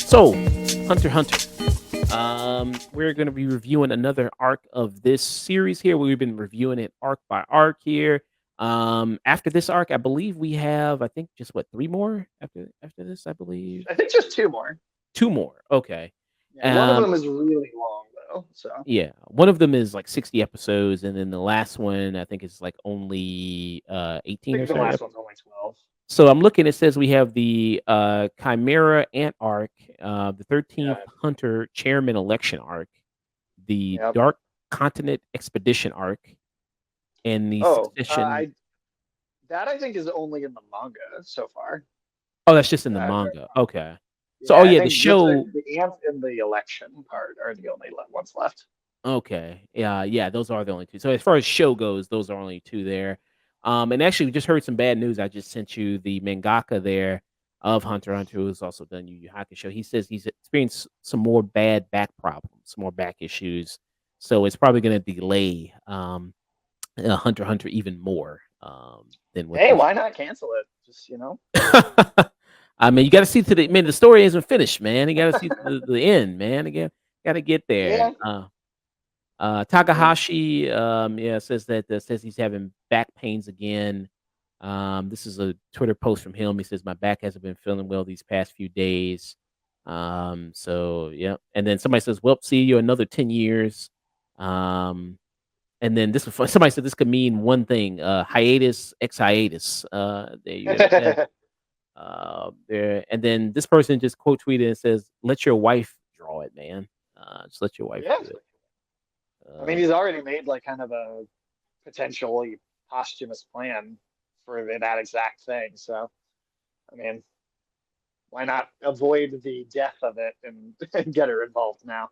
So, Hunter x Hunter. We're going to be reviewing another arc of this series here. We've been reviewing it arc by arc here. After this arc, I believe we have, I think, just what, three more after this, I believe. I think just two more. Two more. Okay. Yeah, one of Um, them is really long though. So yeah, one of them is like 60 episodes, and then the last one I think is like only I 18 or think the so. last one's only 12. So I'm looking, it says we have the Chimera Ant arc, the 13th Yeah. Hunter Chairman Election arc, the Yep. Dark Continent Expedition arc, and the Oh, Succession. I think is only in the manga so far. Oh, that's just in the Uh, manga. Okay. So, oh yeah, I yeah, the think just show. the ants in the election part are the only ones left. Okay. Yeah, yeah, those are the only two. So as far as show goes, those are only two there. And actually, we just heard some bad news. I just sent you the mangaka there of Hunter x Hunter, who's also done Yu Yu Hakusho. He says he's experienced some more bad back problems, some more back issues. So it's probably going to delay Hunter x Hunter even more than what Hey, this. why not cancel it? Just I mean, you got to see to the. I mean, the story isn't finished, man. You got to see the end, man. You got to get there. yeah. I mean, Takahashi, yeah, says that says he's having back pains again. This is a Twitter post from him. He says my back hasn't been feeling well these past few days. So yeah, and then somebody says, "Well, see you another 10 years." Um, and then this was fun. Somebody said this could mean one thing: hiatus, ex hiatus. There you have that. There, and then this person just quote tweeted and says, "Let your wife draw it, man. Just let your wife yeah. do it." I mean, Um, he's already made like kind of a potentially posthumous plan for that exact thing. So, I mean, why not avoid the death of it and, and get her involved now?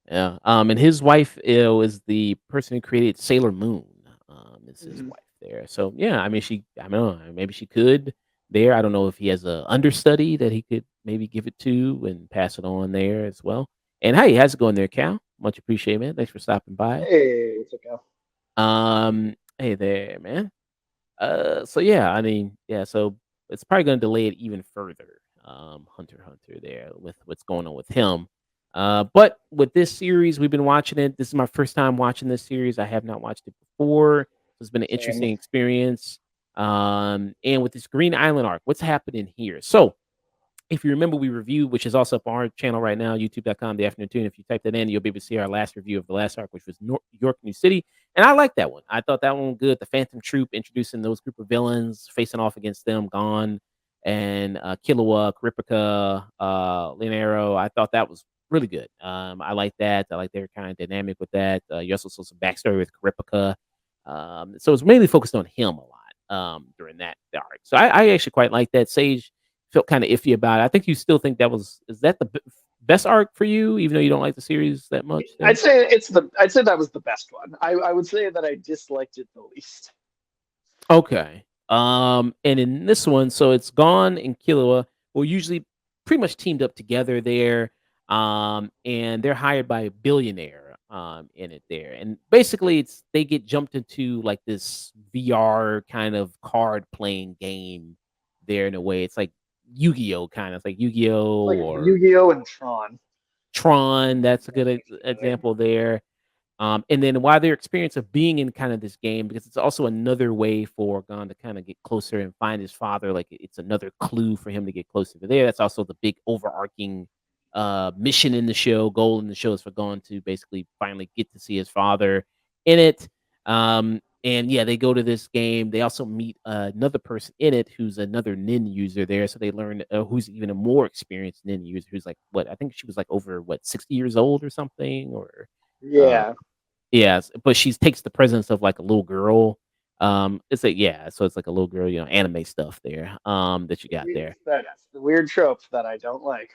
Yeah. And his wife is the person who created Sailor Moon. Is his Mhm. wife there? So yeah, I mean, I don't know. Maybe she could there. I don't know if he has a understudy that he could maybe give it to and pass it on there as well. And hey, how's it going there, Cal? Much appreciated, man. Thanks for stopping by. Hey, it's okay. Hey there, man. So yeah, I mean, yeah, so it's probably gonna delay it even further. Hunter x Hunter there with what's going on with him. But with this series, we've been watching it. This is my first time watching this series. I have not watched it before. It's been an Same. interesting experience. And with this Green Island arc, what's happening here? So if you remember, we reviewed, which is also up on our channel right now, youtube.com, the afternoon tune. If you type that in, you'll be able to see our last review of the last arc, which was York New City. And I like that one. I thought that one was good. The Phantom Troop introducing those group of villains, facing off against them, Gon and Killua, Kurapika, Linero. I thought that was really good. I like that. I like their kind of dynamic with that. You also saw some backstory with Kurapika. So it's mainly focused on him a lot during that arc. So I actually quite like that. Sage felt kind of iffy about it. I think you still think that is that the best arc for you, even though you don't like the series that much? Then I'd say that was the best one. I would say that I disliked it the least. okay. And in this one, so it's Gon and Killua will usually pretty much teamed up together there. And they're hired by a billionaire in it there. And basically it's they get jumped into like this VR kind of card playing game there in a way. It's like Yu-Gi-Oh kind of. It's like Yu-Gi-Oh Like or Yu-Gi-Oh and Tron. Tron. That's a good Basically. example there. And then why their experience of being in kind of this game, because it's also another way for Gon to kind of get closer and find his father. Like it's another clue for him to get closer to there. That's also the big overarching mission in the show. Goal in the show is for Gon to basically finally get to see his father in it. And yeah, they go to this game. They also meet another person in it who's another Nin user there. So they learn who's even a more experienced Nin user who's like, what, I think she was like over, what, 60 years old or something, or uh, Yeah. yes, but she takes the presence of like a little girl. It's like, yeah, so it's like a little girl, anime stuff there. That you got there. That's the weird trope that I don't like.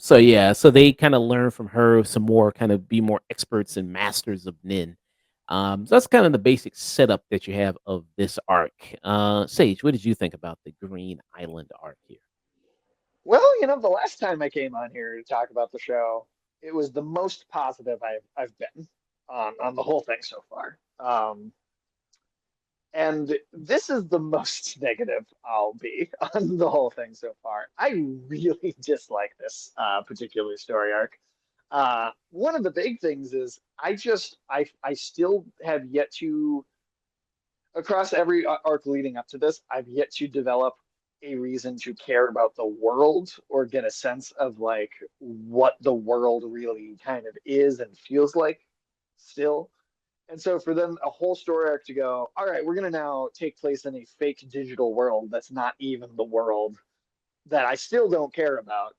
So yeah, so they kind of learn from her some more, kind of be more experts and masters of Nin. So that's kind of the basic setup that you have of this arc. Sage, what did you think about the Green Island arc here? Well, the last time I came on here to talk about the show, it was the most positive I've been on the whole thing so far. And this is the most negative I'll be on the whole thing so far. I really dislike this particular story arc. One of the big things is I still have yet to, across every arc leading up to this, I've yet to develop a reason to care about the world or get a sense of like what the world really kind of is and feels like still. And so for them, a whole story arc to go, all right, we're going to now take place in a fake digital world that's not even the world that I still don't care about.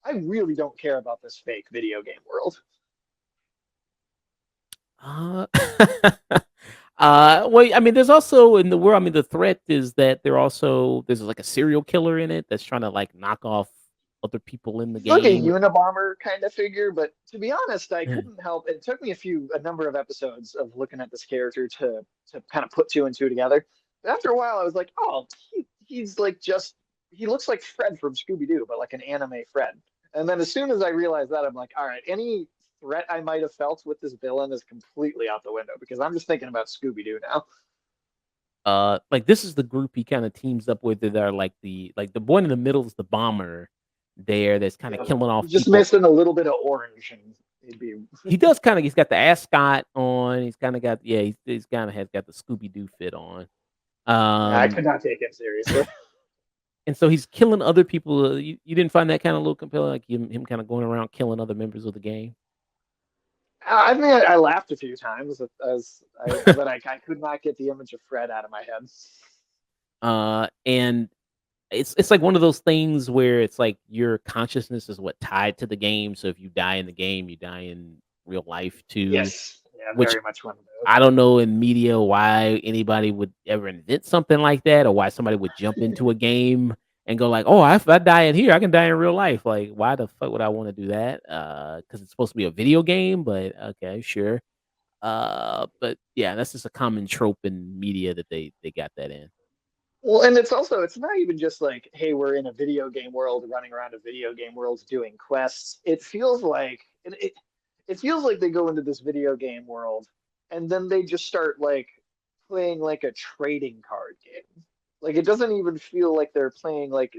I really don't care about this fake video game world. Uh, well, I mean, there's also in the world. I mean, the threat is that there's like a serial killer in it that's trying to like knock off other people in the He's like a game. Unabomber kind of figure, but to be honest, I Yeah. couldn't help. It took me a number of episodes of looking at this character to kind of put two and two together. But after a while, I was like, oh, he's like just he looks like Fred from Scooby Doo, but like an anime Fred. And then as soon as I realized that, I'm like, all right, any threat I might have felt with this villain is completely out the window because I'm just thinking about Scooby Doo now. Like this is the group he kind of teams up with that are like the one in the middle is the bomber there that's kind of Yeah, killing off just people. missing a little bit of orange, and he'd be. He does kind of. He's got the ascot on. He's kind of got yeah. He's kind of has got the Scooby Doo fit on. Yeah, I Um, could not take him seriously. and so he's killing other people. You didn't find that kind of a little compelling, like him kind of going around killing other members of the game. I think I laughed a few times but I could not get the image of Fred out of my head. And it's like one of those things where it's like your consciousness is what tied to the game. So if you die in the game, you die in real life too. Yes, yeah, Which very much one of those. I don't know in media why anybody would ever invent something like that, or why somebody would jump into a game and go like, "Oh, if I die in here, I can die in real life." Like, why the fuck would I want to do that? Because it's supposed to be a video game, but okay, sure. But yeah, that's just a common trope in media that they got that in. Well, and it's not even just like, hey, we're in a video game world, running around a video game world doing quests. It feels like they go into this video game world and then they just start like playing like a trading card game. Like it doesn't even feel like they're playing like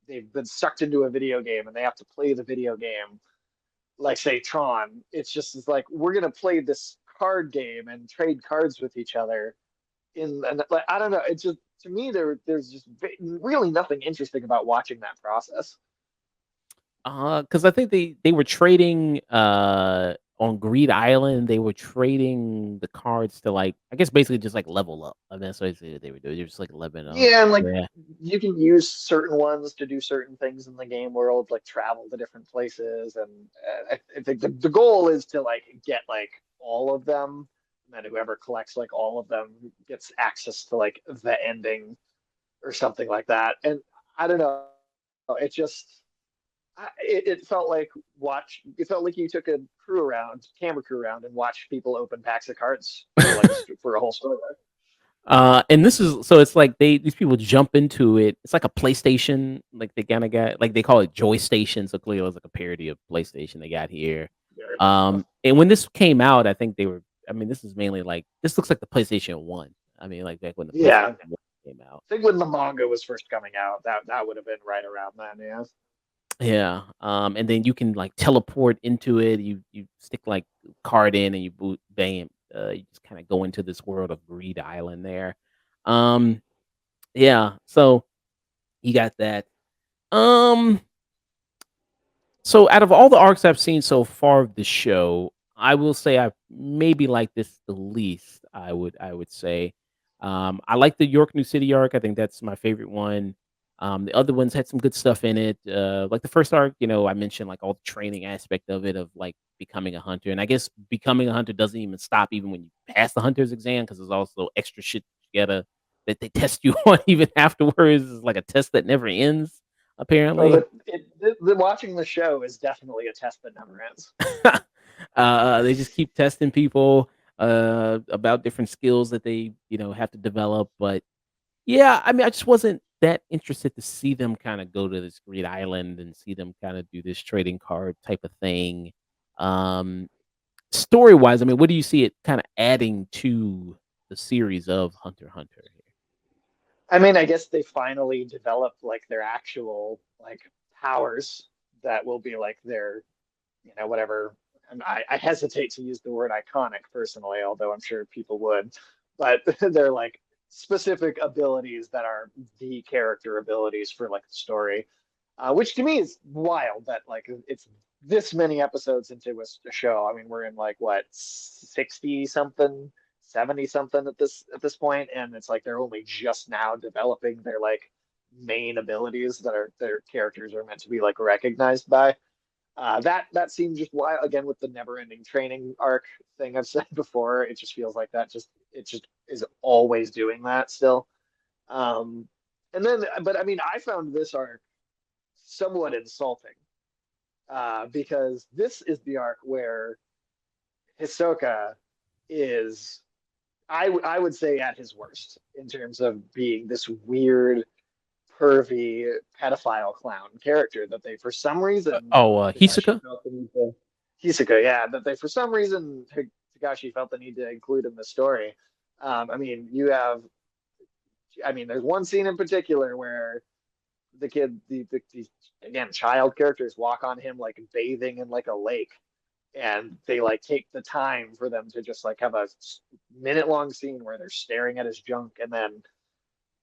they've been sucked into a video game and they have to play the video game like say Tron. It's like we're gonna play this card game and trade cards with each other and like I don't know. It's just to me there's just really nothing interesting about watching that process. Because I think they were trading on Greed Island. They were trading the cards to like I guess basically just like level up. I mean, that's basically what they were doing. They were just like leveling up. Yeah, and like Yeah. you can use certain ones to do certain things in the game world, like travel to different places. And I think the goal is to like get like all of them, and then whoever collects like all of them gets access to like the ending or something like that. And I don't know, it just it felt like it felt like you took a camera crew around, and watched people open packs of cards for like for a whole story. And this is so it's like these people jump into it. It's like a PlayStation, like they kind of got like they call it Joy Station. So clearly, it was like a parody of PlayStation they got here. Very much so. And when this came out, I think they were. I mean, this is mainly like this looks like the PlayStation One. I mean, like back when the PlayStation Yeah, 1 came out. I think when the manga was first coming out, that would have been right around then. Yeah. Yeah. And then you can like teleport into it. You stick like card in and you boot bam. You just kind of go into this world of Greed Island there. Um, yeah. So you got that. Um, so out of all the arcs I've seen so far of the show, I will say I maybe like this the least. I would say. I like the York New City arc. I think that's my favorite one. The other ones had some good stuff in it. Like the first arc, I mentioned like all the training aspect of it, of like becoming a hunter. And I guess becoming a hunter doesn't even stop even when you pass the hunter's exam because there's also extra shit you gotta that they test you on even afterwards. It's like a test that never ends, Oh, apparently. watching the show is definitely a test that never ends. They just keep testing people about different skills that they have to develop. But yeah, I mean, I just wasn't that interested to see them kind of go to this great island and see them kind of do this trading card type of thing. Um, Story wise, I mean, what do you see it kind of adding to the series of Hunter x Hunter here? I mean, I guess they finally developed like their actual like powers that will be like their, whatever. And I hesitate to use the word iconic personally, although I'm sure people would, but they're like specific abilities that are the character abilities for like the story, which to me is wild that like it's this many episodes into a show. I mean, we're in like what 60 something, 70 something at this point, and it's like they're only just now developing their like main abilities that are their characters are meant to be like recognized by. That seems just why again with the never-ending training arc thing I've said before, it just feels like that just it just is always doing that still. Um, and then, but I mean, I found this arc somewhat insulting because this is the arc where Hisoka is, I would say, at his worst in terms of being this weird, pervy, pedophile clown character that they, for some reason, Tagashi Hisoka. felt the need to. Hisoka, yeah, that they, for some reason, Tagashi felt the need to include in the story. I mean, there's one scene in particular where the kid, the again child characters walk on him like bathing in like a lake, and they like take the time for them to just like have a minute long scene where they're staring at his junk, and then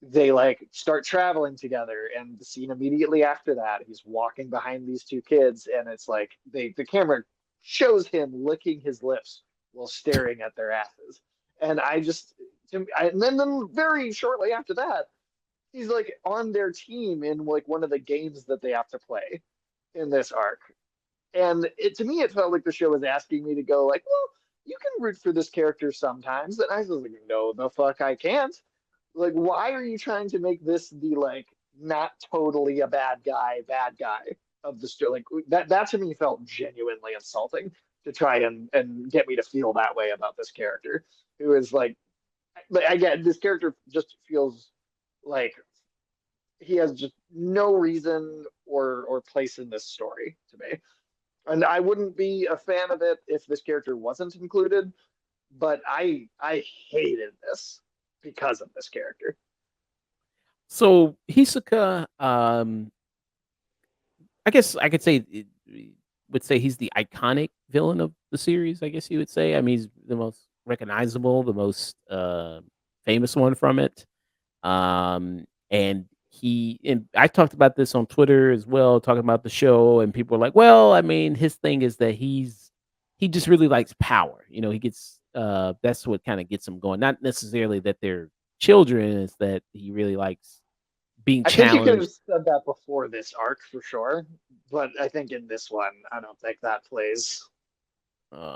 they like start traveling together, and the scene immediately after that he's walking behind these two kids, and it's like the camera shows him licking his lips while staring at their asses, and and then very shortly after that he's like on their team in like one of the games that they have to play in this arc. And it to me it felt like the show was asking me to go like, well, you can root for this character sometimes. And I was like, no, the fuck I can't. Like, why are you trying to make this the like not totally a bad guy of the story? Like that to me felt genuinely insulting to try and get me to feel that way about this character, who is like again, this character just feels like he has just no reason or place in this story to me. And I wouldn't be a fan of it if this character wasn't included, but I hated this because of this character. So Hisoka, I guess I could say would say he's the iconic villain of the series. I guess you would say. I mean, he's the most recognizable, the most famous one from it. And I talked about this on Twitter as well, talking about the show, and people were like, "Well, I mean, his thing is that he just really likes power. You know, he gets that's what kind of gets him going. Not necessarily that they're children, it's that he really likes being I think you could have challenged." said that before this arc for sure, but I think in this one, I don't think that plays.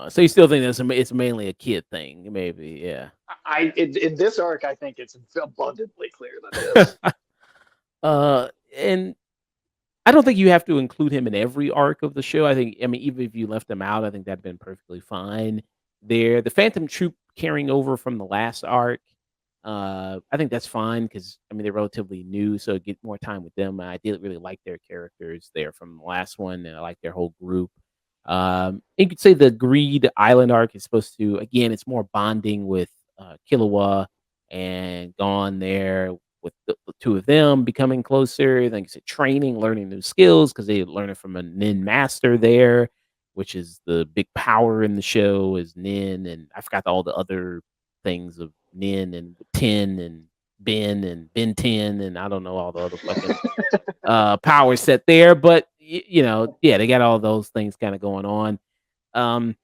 So you still think it's mainly a kid thing, maybe? Yeah. In this arc, I think it's abundantly clear that it is. And I don't think you have to include him in every arc of the show. I mean, even if you left him out, I think that'd been perfectly fine. The Phantom Troop carrying over from the last arc, I think that's fine because I mean they're relatively new, so get more time with them. I did really like their characters there from the last one, and I like their whole group. You could say the Greed Island arc is supposed to again, it's more bonding with Killua and gone there with the two of them becoming closer. Like I said, training, learning new skills because they learn it from a Nin master there, which is the big power in the show is Nin, and I forgot all the other things of Nin and Ten and Ben 10, and I don't know all the other fucking power set there, but you know, yeah, they got all those things kind of going on. Um,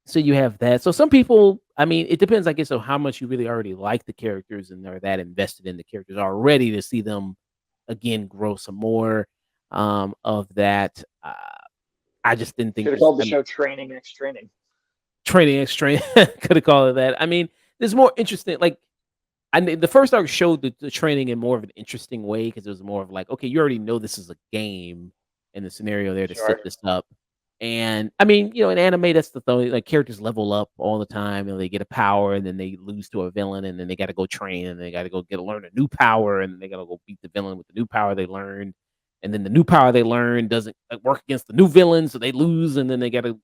so you have that. So some people, I mean, it depends, I guess, on how much you really already like the characters and are that invested in the characters already to see them again grow some more of that. I just didn't think Should have this. called the I mean, show Training X Training. training extra could have called it that. I mean, there's more interesting. Like I mean, the first arc showed the training in more of an interesting way because it was more of like, okay, you already know this is a game and the scenario there to set Sure. this up. And I mean, you know, in anime, that's the thing. Like characters level up all the time, and they get a power, and then they lose to a villain, and then they got to go train, and they got to go learn a new power, and they got to go beat the villain with the new power they learned. and then the new power they learn doesn't work against the new villain, so they lose, and then they got to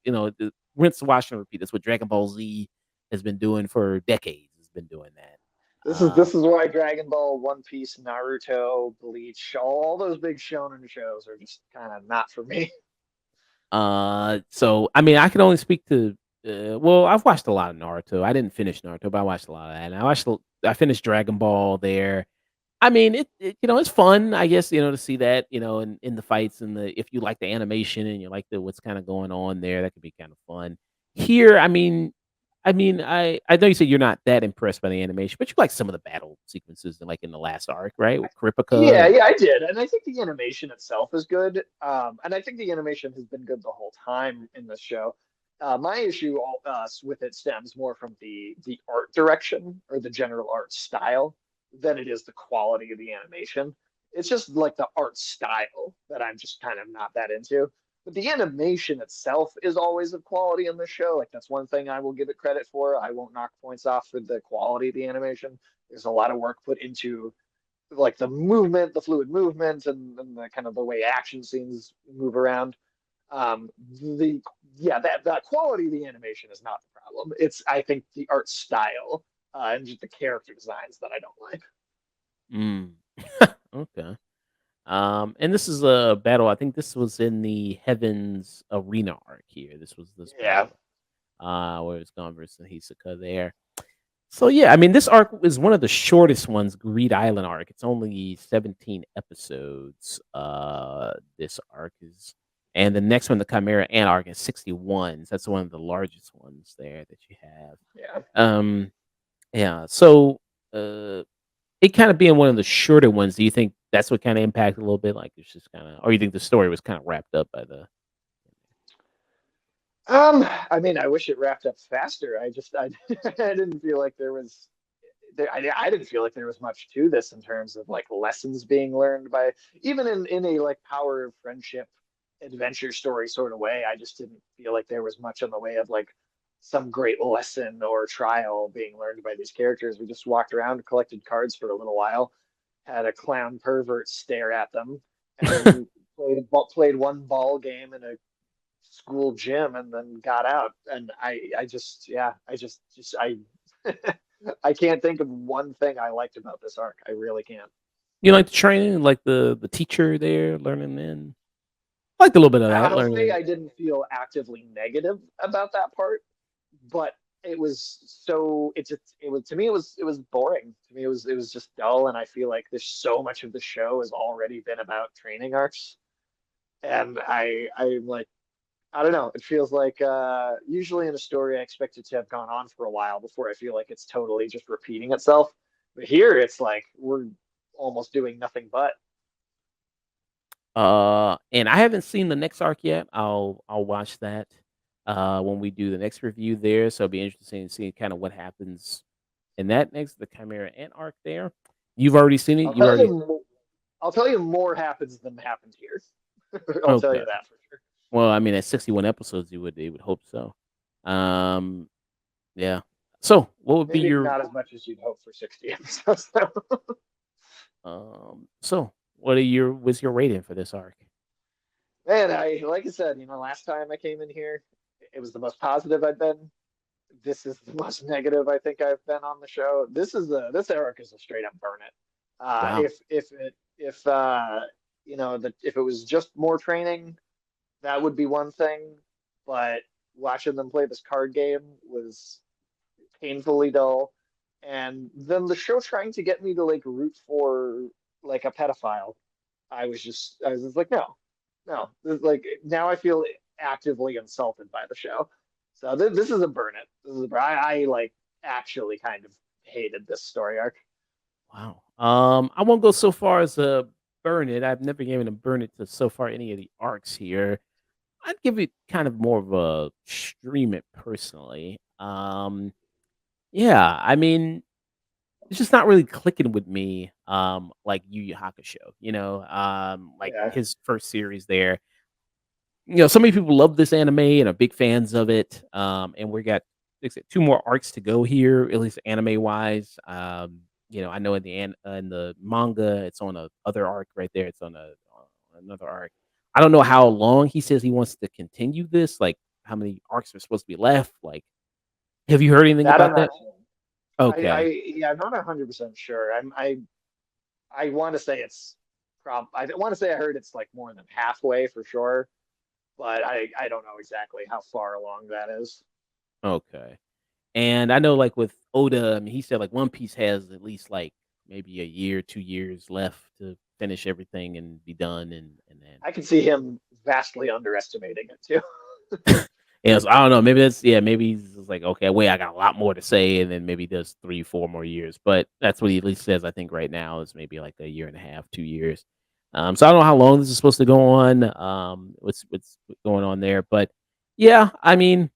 rinse, wash, and repeat. That's what Dragon Ball Z has been doing for decades. Has been doing that. This is why Dragon Ball, One Piece, Naruto, Bleach, all those big shonen shows are just kind of not for me. So I mean, I can only speak to. Well, I've watched a lot of Naruto. I didn't finish Naruto, but I watched a lot of that. And I finished Dragon Ball there. I mean, it's fun, I guess, to see that, in the fights and if you like the animation and you like what's kind of going on there, that could be kind of fun. Here, I know you said you're not that impressed by the animation, but you like some of the battle sequences, like in the last arc, right, with Kripika Yeah, and yeah, I did, and I think the animation itself is good. And I think the animation has been good the whole time in this show. My issue with it stems more from the art direction or the general art style than it is the quality of the animation. It's just like the art style that I'm just kind of not that into. But the animation itself is always of quality in this show. Like that's one thing I will give it credit for. I won't knock points off for the quality of the animation. There's a lot of work put into like the movement, the fluid movement, and the kind of the way action scenes move around. The Yeah, that quality of the animation is not the problem. It's I think the art style and just the character designs that I don't like. mm. Okay. And this is a battle. I think this was in the Heavens Arena arc here. This was this Yeah, battle. Where it's gone versus Hisoka there. So yeah, I mean, this arc is one of the shortest ones, Greed Island arc. It's only 17 episodes. This arc is, and the next one, the Chimera Ant arc, is 61. So that's one of the largest ones there that you have. yeah. Um, yeah. So, uh, it kind of being one of the shorter ones. Do you think that's what kind of impacted a little bit? Like it's just kind of, or you think the story was kind of wrapped up by the? I mean, I wish it wrapped up faster. I didn't feel like I didn't feel like there was much to this in terms of like lessons being learned by even in a like power of friendship adventure story sort of way. I just didn't feel like there was much in the way of like some great lesson or trial being learned by these characters. We just walked around, collected cards for a little while, had a clown pervert stare at them, and then played one ball game in a school gym and then got out. And I just, yeah, I I can't think of one thing I liked about this arc. I really can't. You like the training, like the teacher there learning then. I liked a little bit of that I'll say learning. I didn't feel actively negative about that part, but it was so it was to me it was boring. To me it was just dull, and I feel like there's so much of the show has already been about training arcs. And I'm like I don't know. It feels like usually in a story, I expect it to have gone on for a while before I feel like it's totally just repeating itself. But here, it's like we're almost doing nothing but. And I haven't seen the next arc yet. I'll watch that when we do the next review there. So it'll be interesting to see kind of what happens in that next the Chimera Ant arc there. You've already seen it. I'll You tell already you, I'll tell you more happens than happened here. I'll tell okay. you that for sure. Well, I mean, at 61 episodes, you would hope so. Um, yeah. So, what would be Maybe your not as much as you'd hope for 60 episodes, though. what's your rating for this arc? Man, I like I said, last time I came in here, it was the most positive I'd been. This is the most negative I think I've been on the show. This arc is a straight up burn it. Wow. If it was just more training, that would be one thing. But watching them play this card game was painfully dull. And then the show trying to get me to like root for like a pedophile, I was just like, no, no. Like now I feel actively insulted by the show. So this is a burn it. I like actually kind of hated this story arc. Wow. I won't go so far as burn it. I've never given a burn it to so far any of the arcs here. I'd give it kind of more of a stream it personally. Yeah, I mean, it's just not really clicking with me, like Yu Yu Hakusho, like Yeah. his first series there. So many people love this anime and are big fans of it. And we got like I said, 2 more arcs to go here, at least anime wise. I know in the manga, it's on a other arc right there. It's on a another arc. I don't know how long he says he wants to continue this. Like how many arcs are supposed to be left? Like, have you heard anything That I'm about that? not sure. I Okay, yeah, I'm not 100% sure. I want to say it's I want to say I heard it's like more than halfway for sure, but I don't know exactly how far along that is. okay. And I know, like with Oda, I mean, he said like One Piece has at least like maybe a year, 2 years left to finish everything and be done, and then I can see him vastly underestimating it too. yeah, so I don't know. Maybe that's yeah. Maybe he's just like, okay, wait, I got a lot more to say, and then maybe he does 3, 4 more years. But that's what he at least says. I think right now is maybe like a year and a half, 2 years. So I don't know how long this is supposed to go on. What's going on there? But yeah, I mean,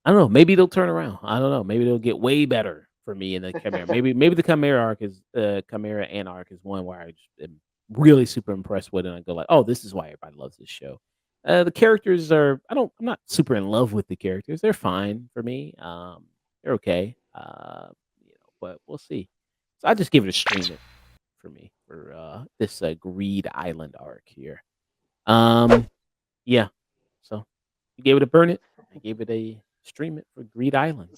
I don't know. Maybe they'll turn around. I don't know. Maybe they'll get way better for me in the Chimera. Maybe the Chimera arc is Chimera and arc is one where I just am really super impressed with, and I go like, oh, this is why everybody loves this show. The characters are I'm not super in love with the characters. They're fine for me. They're okay. But we'll see. So I just give it a stream it for me for this Greed Island arc here. Um, yeah. So you gave it a burn it. I gave it a stream it for Greed Island.